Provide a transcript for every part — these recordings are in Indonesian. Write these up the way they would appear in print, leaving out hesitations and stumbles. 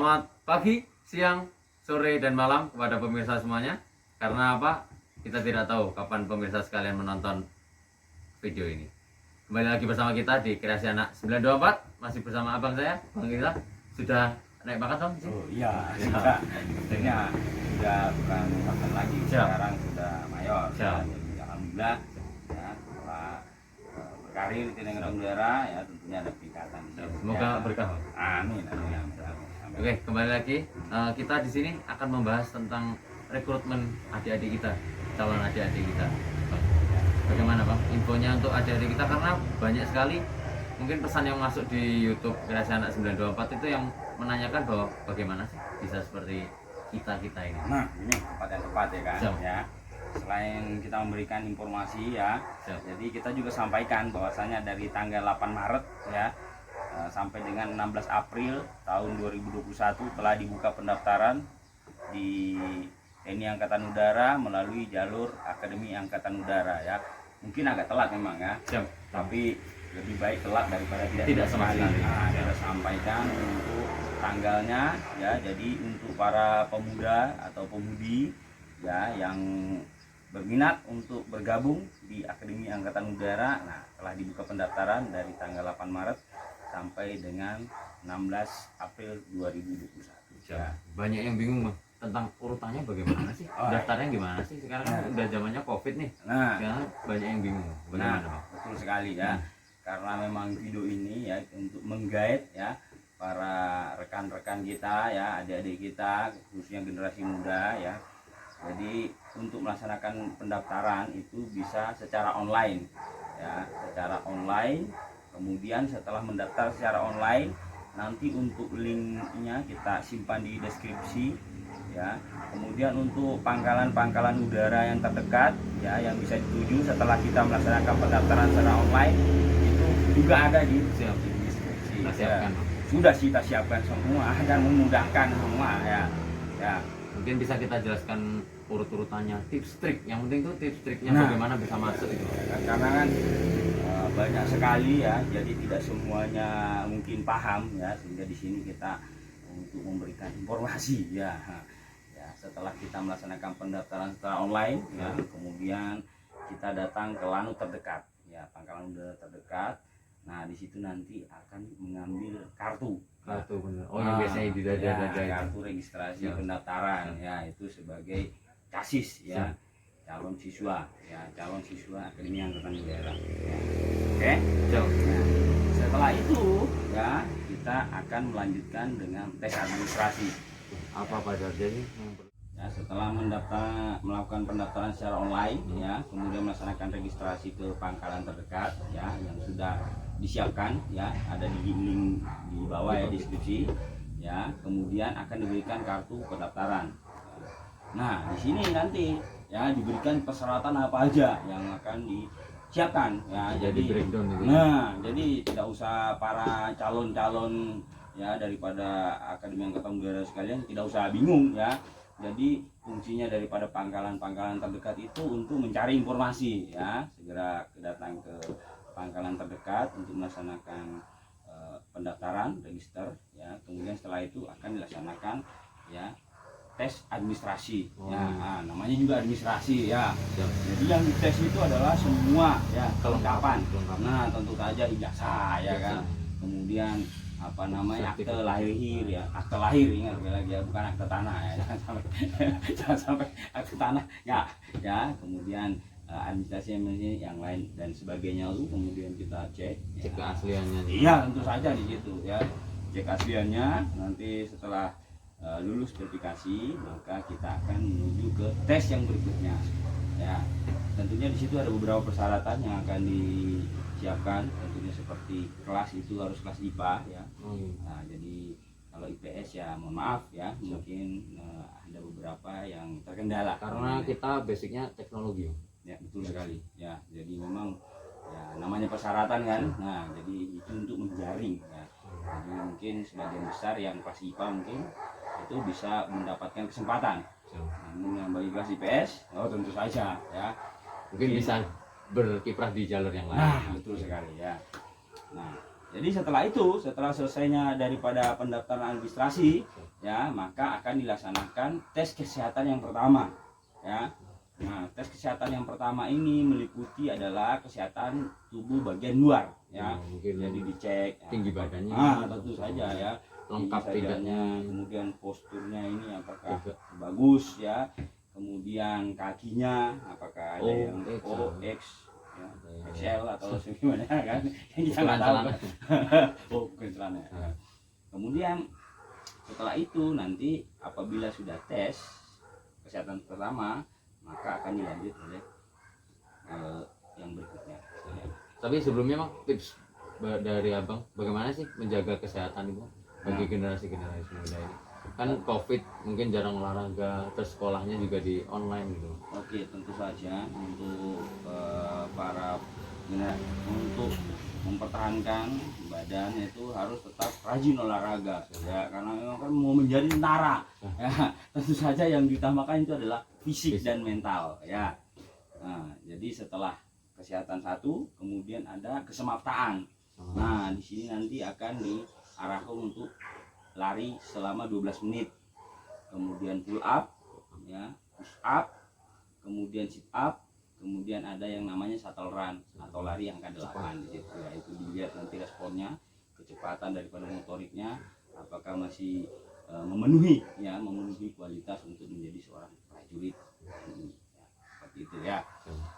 Selamat pagi, siang, sore, dan malam kepada pemirsa semuanya. Karena apa? Kita tidak tahu kapan pemirsa sekalian menonton video ini. Kembali lagi bersama kita di Kreasi Anak 924. Masih bersama abang saya, Bang Ira. Sudah naik pangkat, Bang? Oh iya, tentunya sudah bukan kapten lagi. Siap. Sekarang sudah mayor. Siap. Jadi alhamdulillah ya, setelah berkarir di Tni Udara ya tentunya ada peningkatan di sini. Semoga Ya. berkah. Amin, amin, amin. Oke, kembali lagi. Kita di sini akan membahas tentang rekrutmen adik-adik kita, calon adik-adik kita. Bang, bagaimana, Bang, infonya untuk adik-adik kita? Karena banyak sekali mungkin pesan yang masuk di YouTube Kreasi Anak 924 itu yang menanyakan bahwa bagaimana sih bisa seperti kita ini. Nah, ini tempat yang tepat ya kan. Siap. Ya. Selain kita memberikan informasi ya, Siap. jadi kita juga sampaikan bahwasanya dari tanggal 8 Maret ya sampai dengan 16 April tahun 2021 telah dibuka pendaftaran di TNI Angkatan Udara melalui jalur Akademi Angkatan Udara ya. Mungkin agak telat memang ya. Siap. Tapi lebih baik telat daripada Tidak sama sekali. Nah, kita sampaikan untuk tanggalnya ya. Jadi untuk para pemuda atau pemudi ya yang berminat untuk bergabung di Akademi Angkatan Udara, nah telah dibuka pendaftaran dari tanggal 8 Maret sampai dengan 16 April 2021. Ya. Banyak yang bingung, Bang, tentang urutannya bagaimana sih? Oh, Daftarnya gimana sih? Sekarang kan udah zamannya Covid nih. Nah, Sekarang banyak yang bingung. Bagaimana, Bang? betul sekali ya. Karena memang video ini ya untuk menggait ya para rekan-rekan kita ya, adik-adik kita khususnya generasi muda ya. Jadi untuk melaksanakan pendaftaran itu bisa secara online ya, secara online. Kemudian setelah mendaftar secara online, nanti untuk linknya kita simpan di deskripsi ya. Kemudian untuk pangkalan-pangkalan udara yang terdekat ya yang bisa dituju setelah kita melaksanakan pendaftaran secara online itu juga ada di Siap. deskripsi. Kita Ya. siapkan. Sudah kita siapkan semua dan memudahkan semua ya. Ya. Mungkin bisa kita jelaskan urut-urutannya, tips trik. Yang penting tuh tips triknya Nah. bagaimana bisa masuk itu. Karena kan banyak sekali ya, jadi tidak semuanya mungkin paham ya, sehingga di sini kita untuk memberikan informasi ya. Ya, setelah kita melaksanakan pendaftaran secara online ya, kemudian kita datang ke Lanut terdekat ya, pangkalan udara terdekat. Nah, di situ nanti akan mengambil kartu. Kartu bener. Oh, yang biasanya di dada-dada ya, itu. kartu registrasi Ya. pendaftaran ya, itu sebagai casis ya. Siap. Calon siswa ya, calon siswa Akademi Angkatan Udara. Oke. Siap. Nah, setelah itu ya kita akan melanjutkan dengan tes administrasi. Apa saja nih? Ya, setelah melakukan pendaftaran secara online ya, kemudian melaksanakan registrasi ke pangkalan terdekat ya yang sudah disiapkan ya, ada di link di bawah ya deskripsi ya, kemudian akan diberikan kartu pendaftaran. Nah, di sini nanti ya diberikan persyaratan apa aja yang akan disiapkan ya. Jadi breakdown itu. Nah, jadi tidak usah para calon-calon ya daripada Akademi Angkatan Udara sekalian tidak usah bingung ya. Jadi fungsinya daripada pangkalan-pangkalan terdekat itu untuk mencari informasi ya, segera datang ke pangkalan terdekat untuk melaksanakan pendaftaran register ya. Kemudian setelah itu akan dilaksanakan ya tes administrasi ya. Nah, namanya juga administrasi ya. Jadi yang dites itu adalah semua ya kelengkapan. Nah, tentu saja ijazah ya kan. Kemudian apa namanya akte lahir ya, akte lahir, ingat sekali lagi ya, bukan akte tanah ya. Jangan sampai akte tanah ya. Kemudian administrasi yang lain dan sebagainya itu kemudian kita cek Cek ya. keasliannya. Iya, tentu saja di situ ya. Cek asliannya, nanti setelah lulus verifikasi maka kita akan menuju ke tes yang berikutnya ya. Tentunya di situ ada beberapa persyaratan yang akan disiapkan, tentunya seperti kelas itu harus kelas IPA ya. Nah, jadi kalau IPS ya mohon maaf ya, mungkin ada beberapa yang terkendala Karena kita basicnya teknologi. ya. Betul sekali ya, jadi memang ya namanya persyaratan kan. Nah, jadi itu untuk menjaring ya. Jadi mungkin sebagian besar yang kelas IPA mungkin itu bisa mendapatkan kesempatan. Namun yang bagi kelas IPS, oh tentu saja ya. Mungkin bisa berkiprah di jalur yang lain. Nah, betul sekali ya. Nah, Jadi setelah selesainya daripada pendaftaran administrasi, ya, maka akan dilaksanakan tes kesehatan yang pertama, ya. Nah, tes kesehatan yang pertama ini meliputi adalah kesehatan tubuh bagian luar, ya. Mungkin Jadi dicek tinggi badannya, tentu saja ya, lengkap tinggi tidaknya, badannya, kemudian posturnya ini apakah juga. bagus, ya. Kemudian kakinya apakah ada yang OX, OX, ya, yang XL atau gimana kan, yang kita ukuran nggak tahu. celana. Oh, bukan celana. Ya. Kemudian setelah itu nanti apabila sudah tes kesehatan pertama, maka akan dilanjut oleh yang berikutnya. Ya. Tapi sebelumnya Bang, tips dari Abang bagaimana sih menjaga kesehatan itu bagi generasi-generasi muda ini? Kan Covid mungkin jarang olahraga, terus sekolahnya juga di online gitu. Oke, tentu saja untuk para untuk mempertahankan badan itu harus tetap rajin olahraga, ya, karena memang kan mau menjadi tentara, ya. Tentu saja yang diutamakan itu adalah fisik dan mental, ya. Nah, jadi setelah kesehatan satu, kemudian ada kesemaptaan. Nah, di sini nanti akan diarahkan untuk lari selama 12 menit, kemudian pull up, ya, push up, kemudian sit up, kemudian ada yang namanya shuttle run atau lari yang K8 di situ, ya. Itu dilihat nanti responnya, kecepatan daripada motoriknya apakah masih memenuhi kualitas untuk menjadi seorang prajurit, ya, seperti itu, ya.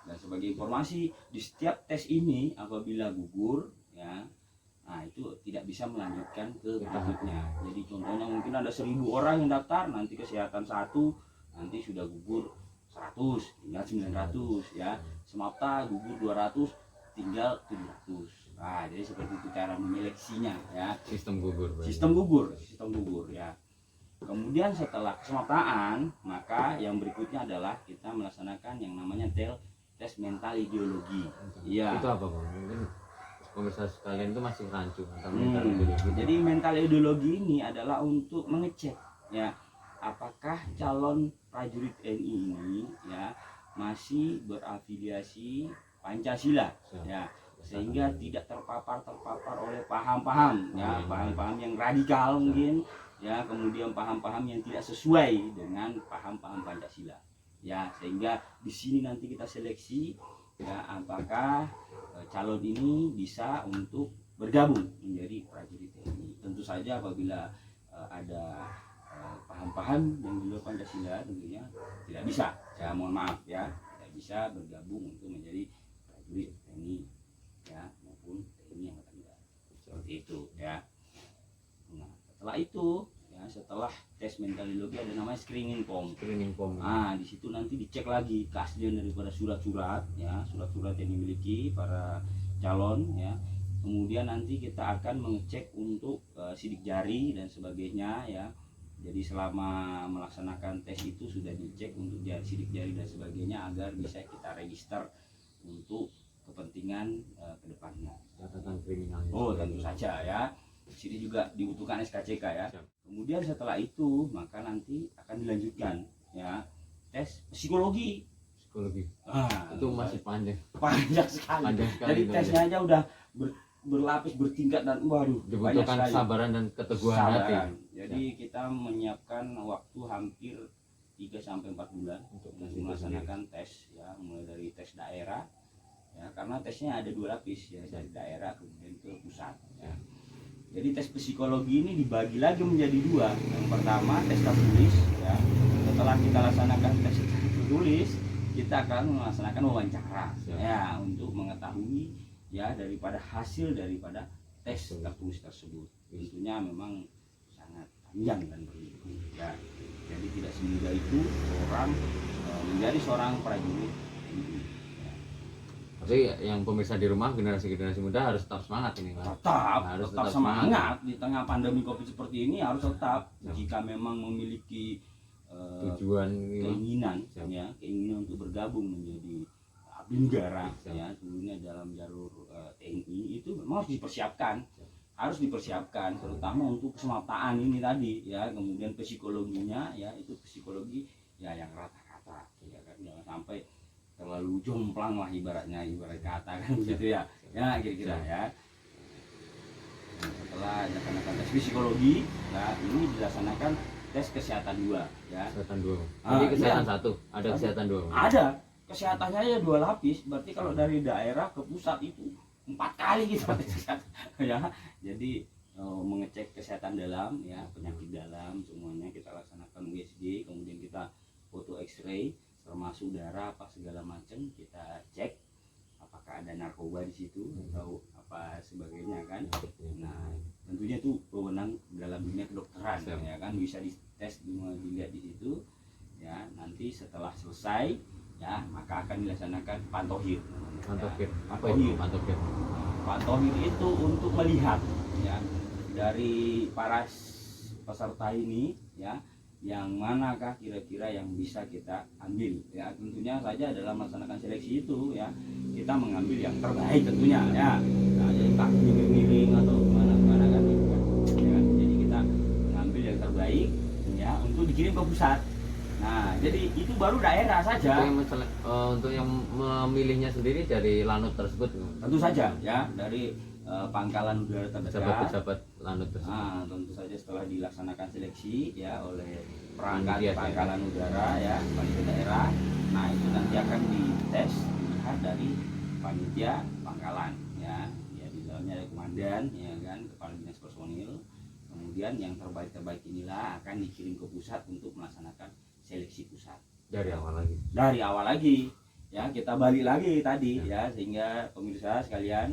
Dan sebagai informasi, di setiap tes ini apabila gugur, ya, nah itu tidak bisa melanjutkan ke berikutnya. Jadi contohnya mungkin ada 1.000 orang yang daftar, nanti kesehatan satu nanti sudah gugur 100, tinggal 900, ya. Semapta gugur 200, tinggal 700. Nah, jadi seperti itu cara menyeleksinya, ya. Sistem gugur. Sistem gugur, ya. Kemudian setelah kesemaptaan, maka yang berikutnya adalah kita melaksanakan yang namanya tes mental ideologi. Iya. Itu apa Bang? Mungkin pemirsa sekalian itu masih rancu tentang mental ideologi. Jadi mental ideologi ini adalah untuk mengecek, ya, apakah calon prajurit TNI ini, ya, masih berafiliasi Pancasila, ya, sehingga tidak terpapar oleh paham-paham, ya, paham-paham yang radikal mungkin, ya, kemudian paham-paham yang tidak sesuai dengan paham-paham Pancasila, ya, sehingga di sini nanti kita seleksi, ya, apakah calon ini bisa untuk bergabung menjadi prajurit TNI. Tentu saja apabila ada paham-paham yang di luar Pancasila tentunya tidak bisa, saya mohon maaf, ya, tidak bisa bergabung untuk menjadi prajurit TNI, ya, maupun TNI Angkatan Udara, seperti itu, ya. Nah, setelah itu, ya, setelah tes mental ideologi ada namanya screening form. Nah, di situ nanti dicek lagi keaslian daripada surat-surat, ya, surat-surat yang dimiliki para calon, ya. Kemudian nanti kita akan mengecek untuk sidik jari dan sebagainya, ya. Jadi selama melaksanakan tes itu sudah dicek untuk sidik jari dan sebagainya agar bisa kita register untuk kepentingan kedepannya. Catatan kriminal. Oh, tentu saja, ya. Di sini juga dibutuhkan SKCK, ya. Kemudian setelah itu maka nanti akan dilanjutkan, ya, tes psikologi. Itu masih panjang Sekali. sekali. Jadi tesnya aja udah berlapis, bertingkat, dan waduh, dibutuhkan kesabaran dan keteguhan hati. Jadi kita menyiapkan waktu hampir 3-4 bulan untuk melaksanakan tes, ya, mulai dari tes daerah, ya, karena tesnya ada 2 lapis, ya, dari daerah kemudian ke pusat, ya. Jadi tes psikologi ini dibagi lagi menjadi 2. Yang pertama tes tertulis, ya. Setelah kita laksanakan tes tertulis, kita akan melaksanakan wawancara, ya, untuk mengetahui, ya, daripada hasil daripada tes tertulis tersebut. Tentunya memang sangat panjang dan berliku, ya. Jadi tidak semudah itu orang menjadi seorang prajurit. Tapi yang pemirsa di rumah, generasi muda harus tetap semangat ini, Pak. Tetap semangat di tengah pandemi Covid seperti ini, harus tetap. Jika memang memiliki tujuan, keinginan, ya, keinginan untuk bergabung menjadi abdi negara, ya, tentunya dalam jalur TNI itu memang harus dipersiapkan, terutama untuk kesemaptaan ini tadi, ya. Kemudian psikologinya, ya, itu psikologi, ya, yang rata-rata, ya, kan, jangan sampai terlalu jomplang lah ibarat kata kan, begitu, ya, kira-kira, ya. Setelah dilaksanakan tes psikologi, ya ini dilaksanakan tes kesehatan 2 ya. Kesehatan 2. Ah, Jadi kesehatan iya. 1, ada kesehatan 2. Ada kesehatannya ya 2 lapis. Berarti kalau dari daerah ke pusat itu 4 kali gitu ya. Jadi mengecek kesehatan dalam ya, penyakit dalam semuanya kita laksanakan USG, kemudian kita foto X-ray termasuk darah apa segala macam kita cek apakah ada narkoba di situ atau apa sebagainya kan. Nah, tentunya itu wewenang dalam dunia kedokteran ya kan, bisa dites dilihat di situ ya. Nanti setelah selesai ya maka akan dilaksanakan pantohir. Pantohir. Apa Pantohir. itu pantohir? Pantohir itu untuk melihat ya dari para peserta ini ya, yang manakah kira-kira yang bisa kita ambil ya. Tentunya saja dalam melaksanakan seleksi itu ya kita mengambil yang terbaik tentunya ya. Nah, jadi tak miring-miring atau kemana-mana kan, gitu kan. Ya kan? Jadi kita mengambil yang terbaik ya untuk dikirim ke pusat. Nah, jadi itu baru daerah saja. Untuk yang memilihnya sendiri dari lanut tersebut. Tentu saja ya dari pangkalan udara terdekat. Pejabat-pejabat lanut tersebut. Nah, tentu saja setelah dilaksanakan seleksi ya oleh perangkat Panitia pangkalan udara ya, panitia daerah. Nah, itu nanti akan dites dilihat dari panitia pangkalan ya. Ya di dalamnya ada komandan ya kan, kepala dinas personil. Kemudian yang terbaik-terbaik inilah akan dikirim ke pusat untuk melaksanakan seleksi pusat. Dari awal lagi. Dari awal lagi ya, kita balik lagi tadi ya, sehingga pemirsa sekalian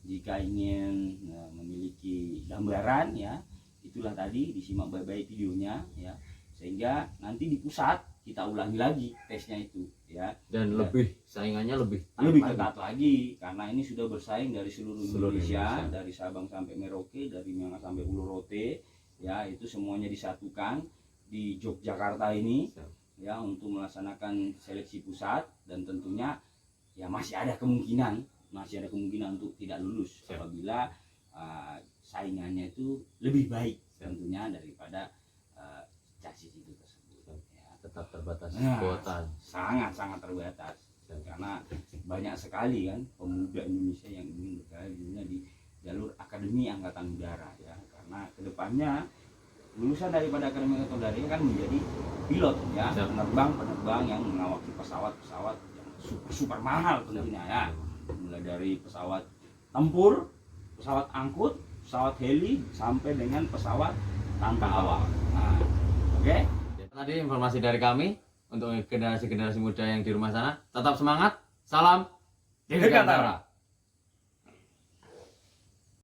jika ingin memiliki gambaran ya, itulah tadi disimak baik-baik videonya ya, sehingga nanti di pusat kita ulangi lagi tesnya itu ya. Dan lebih saingannya lebih Ketat lagi karena ini sudah bersaing dari seluruh Indonesia, dari Sabang sampai Merauke, dari Miangas sampai Ulorote ya, itu semuanya disatukan di Yogyakarta ini ya untuk melaksanakan seleksi pusat. Dan tentunya ya masih ada kemungkinan untuk tidak lulus apabila saingannya itu lebih baik tentunya daripada chassis itu tersebut ya. Tetap terbatas Nah, kuota. sangat terbatas karena banyak sekali kan pemuda Indonesia yang ingin berkarir di jalur Akademi Angkatan Udara ya, karena kedepannya lulusan daripada Akademi Angkatan Udara kan menjadi pilot ya, penerbang yang mengawaki pesawat-pesawat yang super mahal tentunya ya, mulai dari pesawat tempur, pesawat angkut, pesawat heli sampai dengan pesawat tanpa awak. Nah, oke. Tadi informasi dari kami untuk generasi-generasi muda yang di rumah sana, tetap semangat, salam Dirgantara.